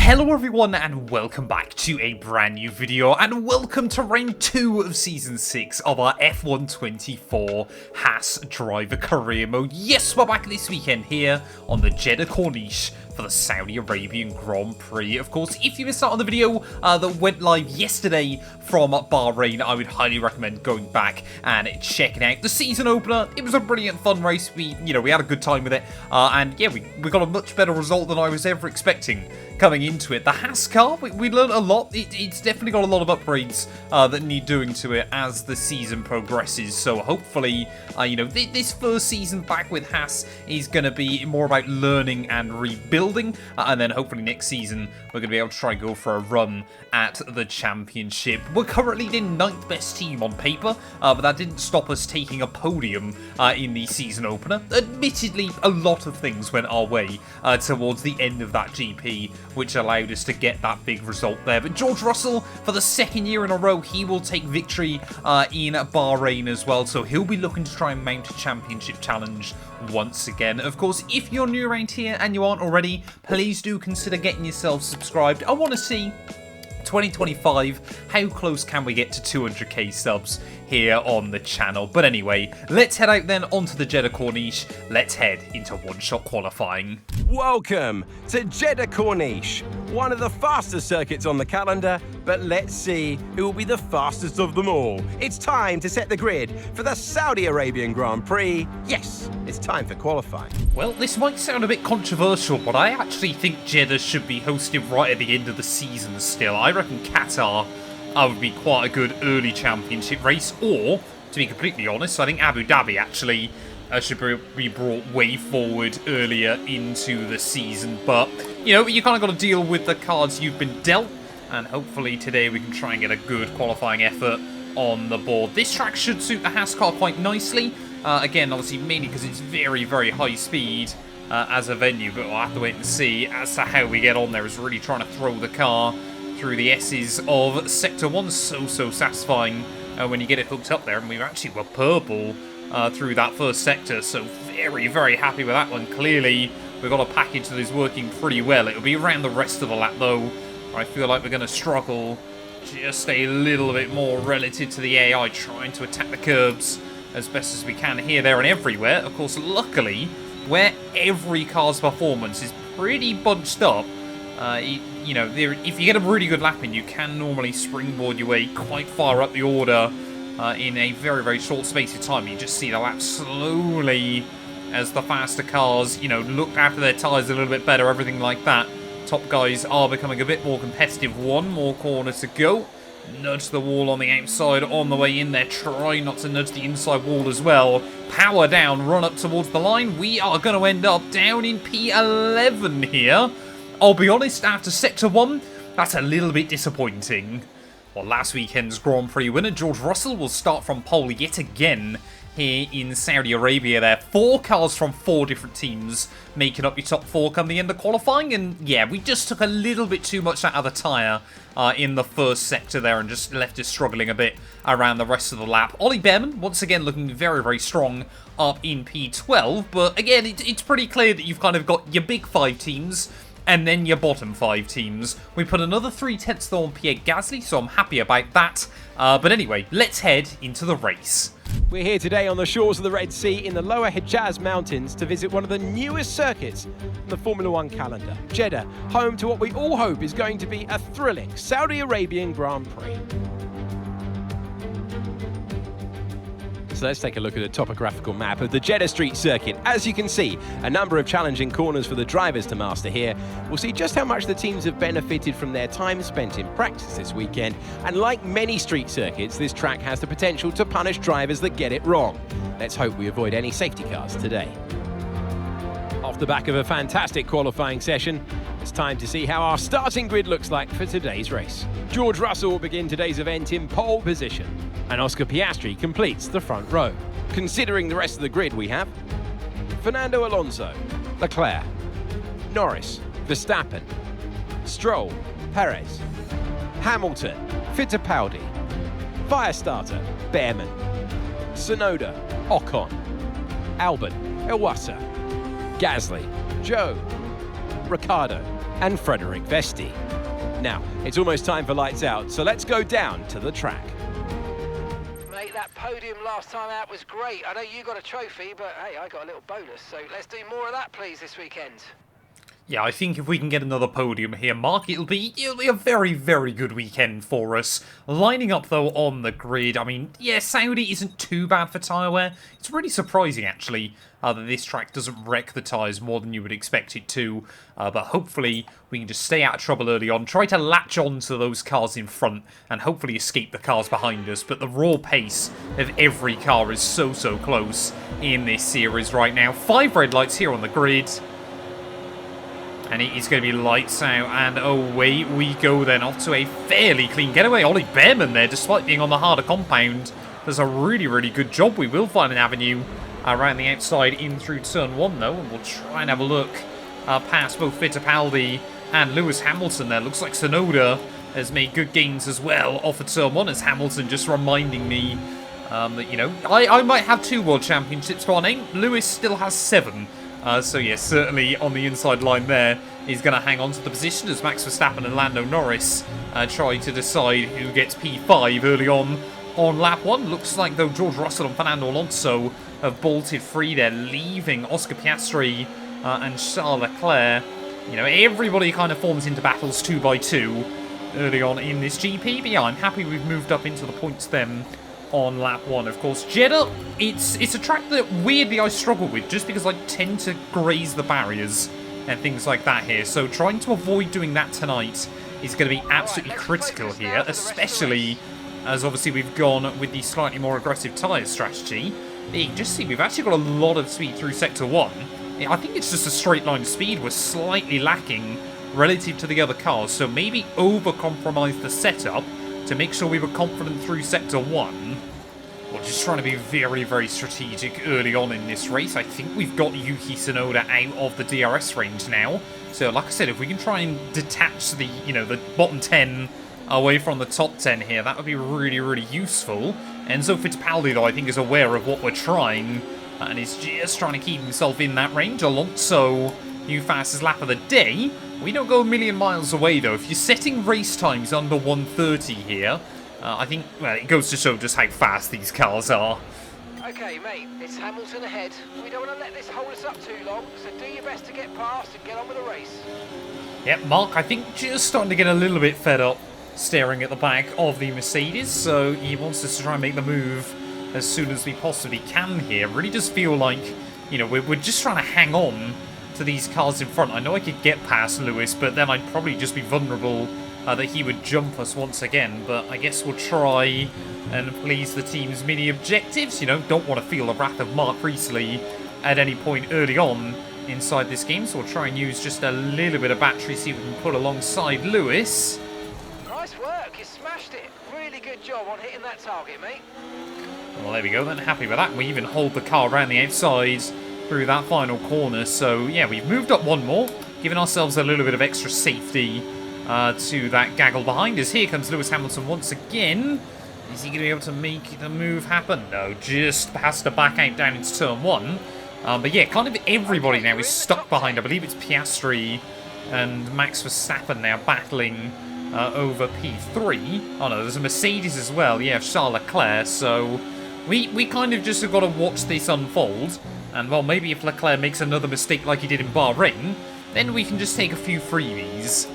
Hello everyone and welcome back to a brand new video and welcome to round 2 of season 6 of our F124 Haas driver career mode. Yes, we're back this weekend here on the Jeddah Corniche for the Saudi Arabian Grand Prix. Of course, if you missed out on the video that went live yesterday from Bahrain, I would highly recommend going back and checking out the season opener. It was a brilliant fun race. We had a good time with it, and yeah, we got a much better result than I was ever expecting coming into it. The Haas car, we learned a lot. It's definitely got a lot of upgrades that need doing to it as the season progresses. So hopefully, this first season back with Haas is going to be more about learning and rebuilding. And then hopefully next season we're going to be able to try and go for a run at the championship. We're currently the 9th best team on paper, but that didn't stop us taking a podium in the season opener. Admittedly, a lot of things went our way towards the end of that GP, which allowed us to get that big result there. But George Russell, for the second year in a row, he will take victory in Bahrain as well, so he'll be looking to try and mount a championship challenge once again. Of course, if you're new around here and you aren't already, please do consider getting yourself subscribed. I want to see 2025, how close can we get to 200k subs here on the channel? But anyway, let's head out then onto the Jeddah Corniche. Let's head into one-shot qualifying. Welcome to Jeddah Corniche, one of the fastest circuits on the calendar, but let's see who will be the fastest of them all. It's time to set the grid for the Saudi Arabian Grand Prix. Yes, it's time for qualifying. Well, this might sound a bit controversial, but I actually think Jeddah should be hosted right at the end of the season still. I reckon Qatar would be quite a good early championship race, or, to be completely honest, I think Abu Dhabi actually should be brought way forward earlier into the season. But, you kind of got to deal with the cards you've been dealt, and hopefully today we can try and get a good qualifying effort on the board. This track should suit the Haas car quite nicely. Again, obviously, mainly because it's very, very high speed as a venue, but we'll have to wait and see as to how we get on there. Is really trying to throw the car through the S's of Sector 1. So satisfying when you get it hooked up there, and we actually were purple through that first sector, so very, very happy with that one. Clearly, we've got a package that is working pretty well. It'll be around the rest of the lap, though. I feel like we're going to struggle just a little bit more relative to the AI, trying to attack the curbs as best as we can here, there, and everywhere. Of course, luckily, where every car's performance is pretty bunched up, if you get a really good lap in, you can normally springboard your way quite far up the order in a very, very short space of time. You just see the lap slowly as the faster cars, look after their tyres a little bit better, everything like that. Top guys are becoming a bit more competitive. One more corner to go. Nudge the wall on the outside on the way in there. Try not to nudge the inside wall as well. Power down, run up towards the line. We are going to end up down in P11 here. I'll be honest, after Sector 1, that's a little bit disappointing. Well, last weekend's Grand Prix winner, George Russell, will start from pole yet again here in Saudi Arabia there. 4 cars from 4 different teams making up your top 4 coming into qualifying. And yeah, we just took a little bit too much out of the tyre in the first sector there and just left us struggling a bit around the rest of the lap. Ollie Behrman, once again, looking very, very strong up in P12. But again, it's pretty clear that you've kind of got your big 5 teams and then your bottom 5 teams. We put another 3/10 though on Pierre Gasly, so I'm happy about that. But anyway, let's head into the race. We're here today on the shores of the Red Sea in the lower Hejaz Mountains to visit one of the newest circuits on the Formula One calendar, Jeddah, home to what we all hope is going to be a thrilling Saudi Arabian Grand Prix. So let's take a look at a topographical map of the Jeddah Street circuit. As you can see, a number of challenging corners for the drivers to master here. We'll see just how much the teams have benefited from their time spent in practice this weekend. And like many street circuits, this track has the potential to punish drivers that get it wrong. Let's hope we avoid any safety cars today. Off the back of a fantastic qualifying session, it's time to see how our starting grid looks like for today's race. George Russell will begin today's event in pole position, and Oscar Piastri completes the front row. Considering the rest of the grid, we have Fernando Alonso, Leclerc, Norris, Verstappen, Stroll, Perez, Hamilton, Fittipaldi, Firestarter, Behrman, Tsunoda, Ocon, Albon, Iwasa, Gasly, Joe, Ricciardo, and Frederick Vesti. Now, it's almost time for lights out, so let's go down to the track. Mate, that podium last time out was great. I know you got a trophy, but hey, I got a little bonus, so let's do more of that, please, this weekend. Yeah, I think if we can get another podium here, Mark, it'll be a very, very good weekend for us. Lining up, though, on the grid, I mean, yeah, Saudi isn't too bad for tyre wear. It's really surprising, actually, that this track doesn't wreck the tyres more than you would expect it to. But hopefully, we can just stay out of trouble early on, try to latch on to those cars in front, and hopefully escape the cars behind us. But the raw pace of every car is so, so close in this series right now. 5 red lights here on the grid. And it is going to be lights out, and away we go then, off to a fairly clean getaway. Ollie Behrman there, despite being on the harder compound, does a really, really good job. We will find an avenue around the outside in through turn 1, though, and we'll try and have a look past both Fittipaldi and Lewis Hamilton there. Looks like Tsunoda has made good gains as well off of turn 1, as Hamilton just reminding me that, you know, I might have 2 World Championships to our name. Lewis still has 7. So yeah, certainly on the inside line there, he's going to hang on to the position as Max Verstappen and Lando Norris try to decide who gets P5 early on lap 1. Looks like, though, George Russell and Fernando Alonso have bolted free there, leaving Oscar Piastri and Charles Leclerc. You know, everybody kind of forms into battles 2 by 2 early on in this GP. But yeah, I'm happy we've moved up into the points then on lap 1. Of course, Jeddah, it's a track that weirdly I struggle with, just because I tend to graze the barriers and things like that here. So trying to avoid doing that tonight is going to be absolutely critical here, especially as obviously we've gone with the slightly more aggressive tyre strategy. You can just see we've actually got a lot of speed through Sector 1. I think it's just a straight line speed we're slightly lacking relative to the other cars, so maybe over-compromise the setup to make sure we were confident through Sector 1. We're just trying to be very, very strategic early on in this race. I think we've got Yuki Tsunoda out of the DRS range now. So, like I said, if we can try and detach the, the bottom 10 away from the top 10 here, that would be really, really useful. Enzo Fittipaldi, though, I think is aware of what we're trying, and is just trying to keep himself in that range. Alonso, new fastest lap of the day. We don't go a million miles away, though. If you're setting race times under 1:30 here, I think, well, it goes to show just how fast these cars are. Okay, mate, it's Hamilton ahead. We don't want to let this hold us up too long, so do your best to get past and get on with the race. Yep, Mark, I think just starting to get a little bit fed up staring at the back of the Mercedes, so he wants us to try and make the move as soon as we possibly can here. Really does feel like, we're just trying to hang on to these cars in front. I know I could get past Lewis, but then I'd probably just be vulnerable that he would jump us once again. But I guess we'll try and please the team's mini objectives. Don't want to feel the wrath of Mark Priestley at any point early on inside this game, so we'll try and use just a little bit of battery, see if we can put alongside Lewis. Nice work, you smashed it. Really good job on hitting that target, mate. Well, there we go then, happy with that. We even hold the car around the outside through that final corner, so yeah, we've moved up one more, giving ourselves a little bit of extra safety to that gaggle behind us. Here comes Lewis Hamilton once again. Is he going to be able to make the move happen? No, just has to back out down into turn 1. But yeah, kind of everybody now is stuck behind. I believe it's Piastri and Max Verstappen now battling over P3. Oh no, there's a Mercedes as well. Yeah, Charles Leclerc. So we kind of just have got to watch this unfold. And well, maybe if Leclerc makes another mistake like he did in Bahrain, then we can just take a few freebies.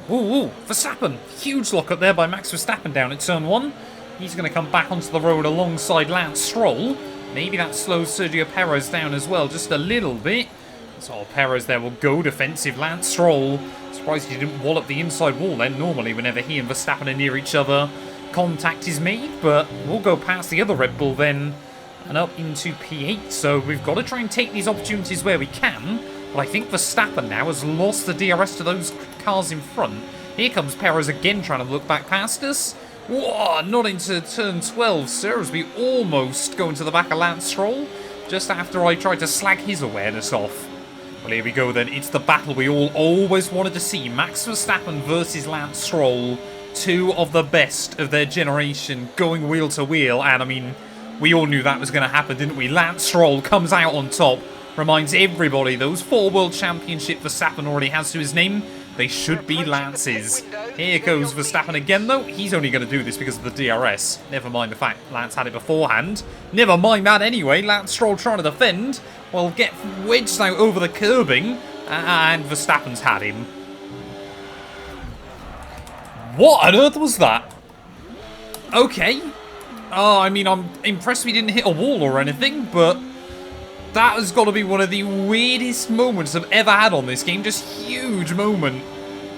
Ooh, Verstappen. Huge lock-up there by Max Verstappen down at turn 1. He's going to come back onto the road alongside Lance Stroll. Maybe that slows Sergio Perez down as well, just a little bit. So Perez there will go defensive. Lance Stroll, surprised he didn't wallop the inside wall then. Normally, whenever he and Verstappen are near each other, contact is made. But we'll go past the other Red Bull then and up into P8. So we've got to try and take these opportunities where we can. But I think Verstappen now has lost the DRS to those cars in front. Here comes Perez again trying to look back past us. Whoa, not into turn 12, sir, as we almost go into the back of Lance Stroll, just after I tried to slag his awareness off. Well, here we go then. It's the battle we all always wanted to see. Max Verstappen versus Lance Stroll. Two of the best of their generation going wheel to wheel. And, I mean, we all knew that was going to happen, didn't we? Lance Stroll comes out on top, Reminds everybody, those 4 World Championship Verstappen already has to his name. They should be Lance's. Here goes Verstappen again, though. He's only going to do this because of the DRS. Never mind the fact Lance had it beforehand. Never mind that anyway. Lance Stroll trying to defend. Well, get wedged out over the curbing. And Verstappen's had him. What on earth was that? Okay. Oh, I mean, I'm impressed we didn't hit a wall or anything, but that has got to be one of the weirdest moments I've ever had on this game. Just huge moment.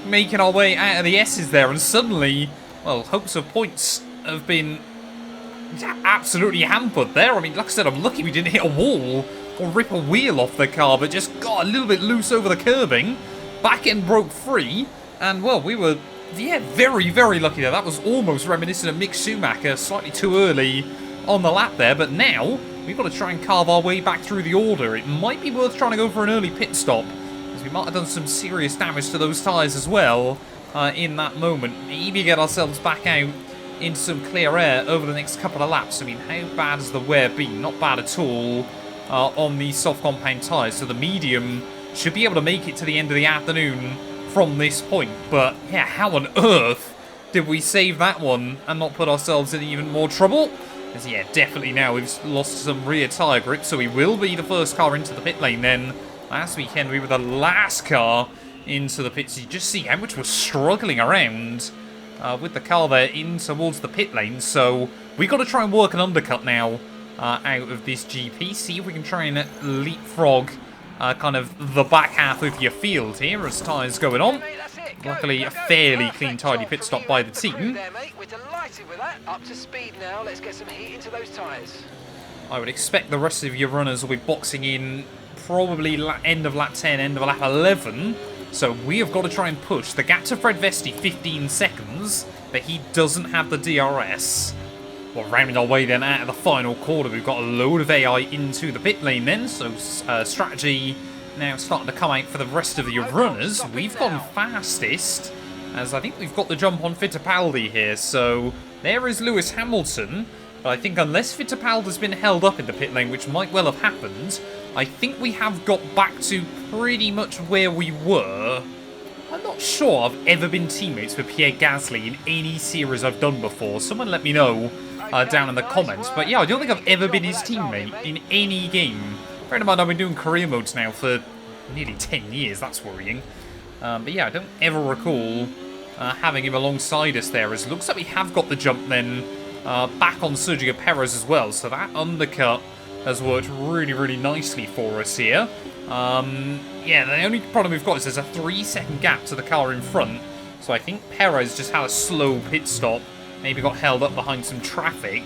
Making our way out of the S's there, and suddenly, well, hopes of points have been absolutely hampered there. I mean, like I said, I'm lucky we didn't hit a wall or rip a wheel off the car, but just got a little bit loose over the curbing. Back end broke free, and, well, we were, yeah, very, very lucky there. That was almost reminiscent of Mick Schumacher, slightly too early on the lap there, but now we've got to try and carve our way back through the order. It might be worth trying to go for an early pit stop, because we might have done some serious damage to those tyres as well in that moment. Maybe get ourselves back out into some clear air over the next couple of laps. I mean, how bad has the wear been? Not bad at all on the soft compound tyres, so the medium should be able to make it to the end of the afternoon from this point. But, yeah, how on earth did we save that one and not put ourselves in even more trouble? Because, yeah, definitely now we've lost some rear tyre grip, so we will be the first car into the pit lane then. Last weekend we were the last car into the pits. You just see how much we're struggling around with the car there in towards the pit lane. So we've got to try and work an undercut now out of this GP. See if we can try and leapfrog kind of the back half of your field here as tyres going on. Luckily, a fairly clean, tidy pit stop by the team. We're delighted with that. Up to speed now. Let's get some heat into those tyres. I would expect the rest of your runners will be boxing in probably end of lap 10, end of lap 11. So we have got to try and push. The gap to Fred Vesti, 15 seconds, but he doesn't have the DRS. Well, rounding our way then out of the final quarter, we've got a load of AI into the pit lane then, so strategy now starting to come out for the rest of the runners. We've gone fastest, as I think we've got the jump on Fittipaldi here, so there is Lewis Hamilton, but I think unless Fittipaldi's been held up in the pit lane, which might well have happened, I think we have got back to pretty much where we were. I'm not sure I've ever been teammates with Pierre Gasly in any series I've done before. Someone let me know down in the comments. But yeah, I don't think I've ever been his teammate in any game. Bear in mind, I've been doing career modes now for nearly 10 years. That's worrying. But yeah, I don't ever recall having him alongside us there. As it looks like we have got the jump then back on Sergio Perez as well. So that undercut has worked really, really nicely for us here. Yeah, the only problem we've got is there's a 3-second gap to the car in front. So I think Perez just had a slow pit stop. Maybe got held up behind some traffic.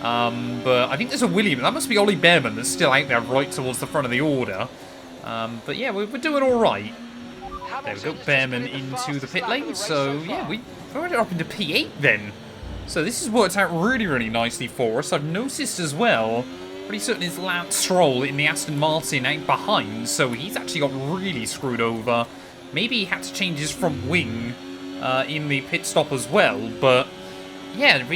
But I think there's a William. That must be Ollie Behrman that's still out there right towards the front of the order. But yeah, we're doing all right. There we go, Behrman into the pit lane. So yeah, we're up into P8 then. So this has worked out really, really nicely for us. I've noticed as well, pretty certain it's Lance Stroll in the Aston Martin out behind. So he's actually got really screwed over. Maybe he had to change his front wing in the pit stop as well. But yeah,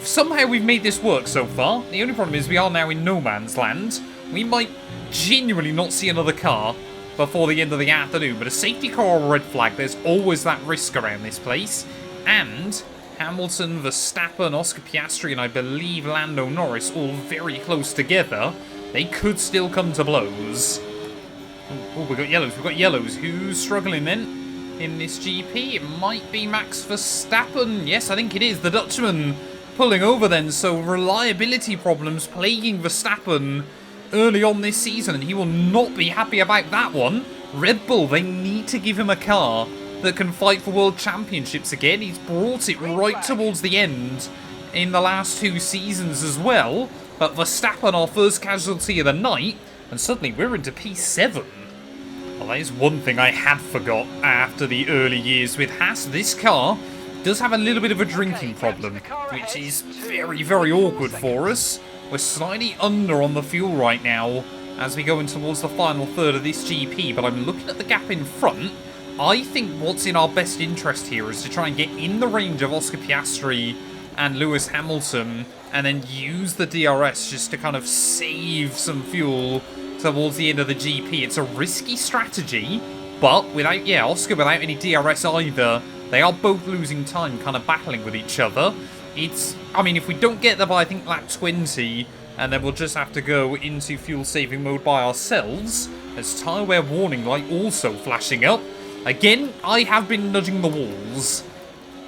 somehow we've made this work so far. The only problem is we are now in no man's land. We might genuinely not see another car before the end of the afternoon. But a safety car or a red flag, there's always that risk around this place. And Hamilton, Verstappen, Oscar Piastri, and I believe Lando Norris all very close together. They could still come to blows. Oh, we've got yellows. We've got yellows. Who's struggling then in this GP? It might be Max Verstappen. Yes, I think it is. The Dutchman pulling over then. So reliability problems plaguing Verstappen early on this season, and he will not be happy about that one. Red Bull, they need to give him a car that can fight for world championships again. He's brought it right towards the end in the last 2 seasons as well. But Verstappen, our first casualty of the night, and suddenly we're into P7. Well, that is one thing I had forgot after the early years with Haas. This car does have a little bit of a drinking problem, which is very, very awkward for us. We're slightly under on the fuel right now as we go in towards the final third of this GP, but I'm looking at the gap in front. I think what's in our best interest here is to try and get in the range of Oscar Piastri and Lewis Hamilton, and then use the DRS just to kind of save some fuel towards the end of the GP. It's a risky strategy, but without, yeah, Oscar without any DRS either, they are both losing time, kind of battling with each other. It's, I mean, if we don't get there by, I think, lap 20, and then we'll just have to go into fuel-saving mode by ourselves. There's tyre wear warning light also flashing up. Again, I have been nudging the walls.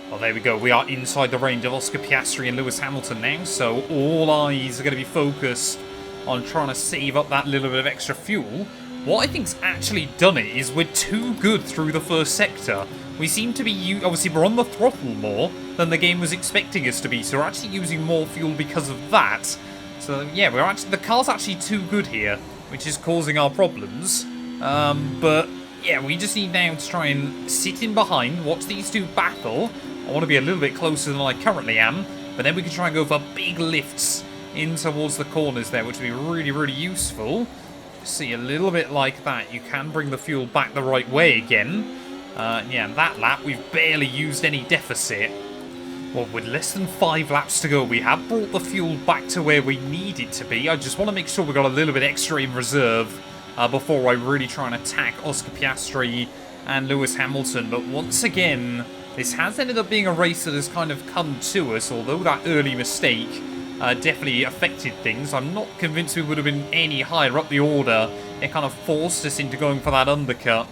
Well, there we go. We are inside the range of Oscar Piastri and Lewis Hamilton now, so all eyes are going to be focused on trying to save up that little bit of extra fuel. What I think's actually done it is we're too good through the first sector. We seem to be, obviously we're on the throttle more than the game was expecting us to be, so we're actually using more fuel because of that. So yeah, we're actually, the car's actually too good here, which is causing our problems. But yeah, we just need now to try and sit in behind, watch these two battle. I want to be a little bit closer than I currently am, but then we can try and go for big lifts in towards the corners there, which would be really, really useful. See, a little bit like that, you can bring the fuel back the right way again. Yeah, and that lap, we've barely used any deficit. Well, with less than 5 laps to go, we have brought the fuel back to where we need it to be. I just want to make sure we've got a little bit extra in reserve before I really try and attack Oscar Piastri and Lewis Hamilton. But once again, this has ended up being a race that has kind of come to us, although that early mistake definitely affected things. I'm not convinced we would have been any higher up the order. It kind of forced us into going for that undercut,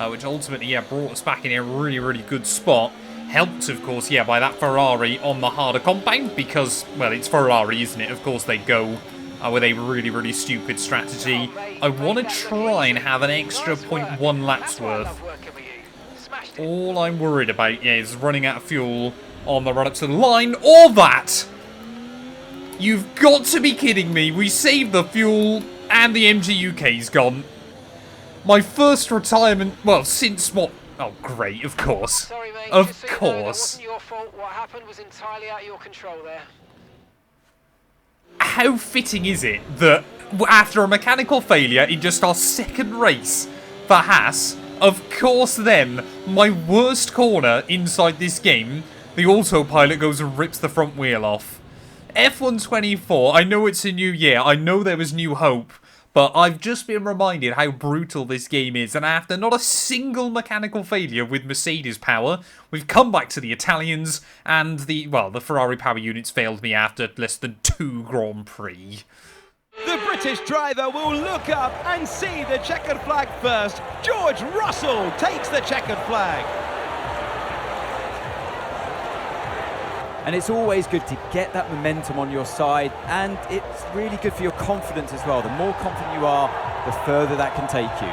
which ultimately, yeah, brought us back in a really, really good spot. Helped, of course, yeah, by that Ferrari on the harder compound, because, well, it's Ferrari, isn't it? Of course they go with a really, really stupid strategy. I want to try and have an extra 0.1 laps worth. All I'm worried about, yeah, is running out of fuel on the run up to the line, or that! You've got to be kidding me. We saved the fuel and the MG UK's gone. My first retirement, well, since what? Oh, great, of course. Sorry, mate. Of Just so course. You know, that wasn't your fault. What happened was entirely out of your control there. How fitting is it that after a mechanical failure in just our second race for Haas, of course then, my worst corner inside this game, the autopilot goes and rips the front wheel off. F124, I know it's a new year, I know there was new hope, but I've just been reminded how brutal this game is, and after not a single mechanical failure with Mercedes power, we've come back to the Italians, and the Ferrari power units failed me after less than 2 Grand Prix. The British driver will look up and see the checkered flag first. George Russell takes the checkered flag. And it's always good to get that momentum on your side, and it's really good for your confidence as well. The more confident you are, the further that can take you.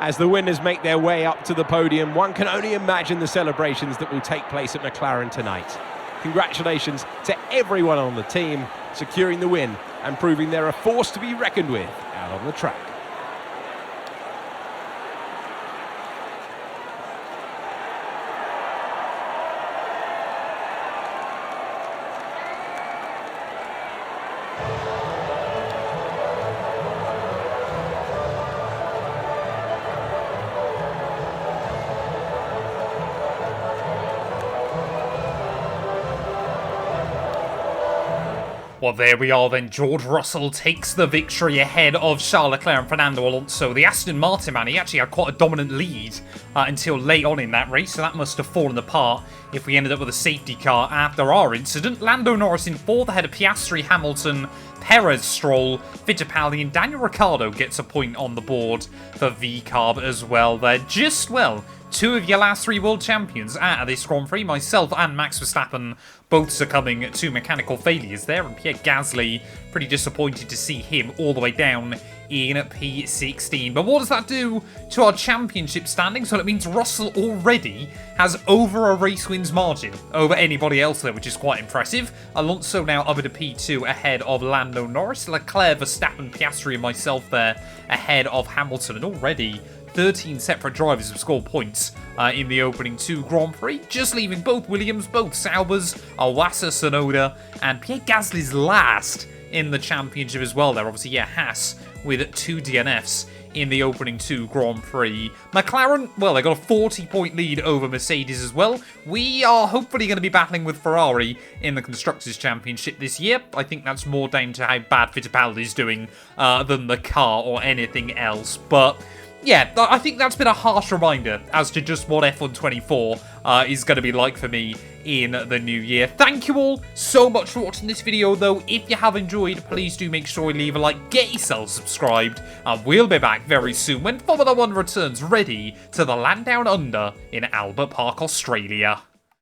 As the winners make their way up to the podium, one can only imagine the celebrations that will take place at McLaren tonight. Congratulations to everyone on the team, securing the win and proving they're a force to be reckoned with out on the track. Well, there we are then. George Russell takes the victory ahead of Charles Leclerc and Fernando Alonso. The Aston Martin man, he actually had quite a dominant lead until late on in that race, so that must have fallen apart if we ended up with a safety car after our incident. Lando Norris in 4th ahead of Piastri, Hamilton, Perez, Stroll, Fittipaldi, and Daniel Ricciardo gets a point on the board for VCARB as well. They're just, well, 2 of your last 3 world champions out of this Grand Prix, myself and Max Verstappen, both succumbing to mechanical failures there, and Pierre Gasly, pretty disappointed to see him all the way down in P16. But what does that do to our championship standings? Well, it means Russell already has over a race wins margin over anybody else there, which is quite impressive. Alonso now up into P2 ahead of Lando Norris, Leclerc, Verstappen, Piastri and myself there ahead of Hamilton, and already 13 separate drivers have scored points in the opening 2 Grand Prix, just leaving both Williams, both Saubers, Iwasa, Tsunoda, and Pierre Gasly's last in the championship as well there. Obviously, yeah, Haas with 2 DNFs in the opening 2 Grand Prix. McLaren, well, they got a 40-point lead over Mercedes as well. We are hopefully going to be battling with Ferrari in the Constructors' Championship this year. I think that's more down to how bad Fittipaldi's doing than the car or anything else. But yeah, I think that's been a harsh reminder as to just what F1 24 is going to be like for me in the new year. Thank you all so much for watching this video, though. If you have enjoyed, please do make sure you leave a like, get yourself subscribed, and we'll be back very soon when Formula 1 returns ready to the land down under in Albert Park, Australia.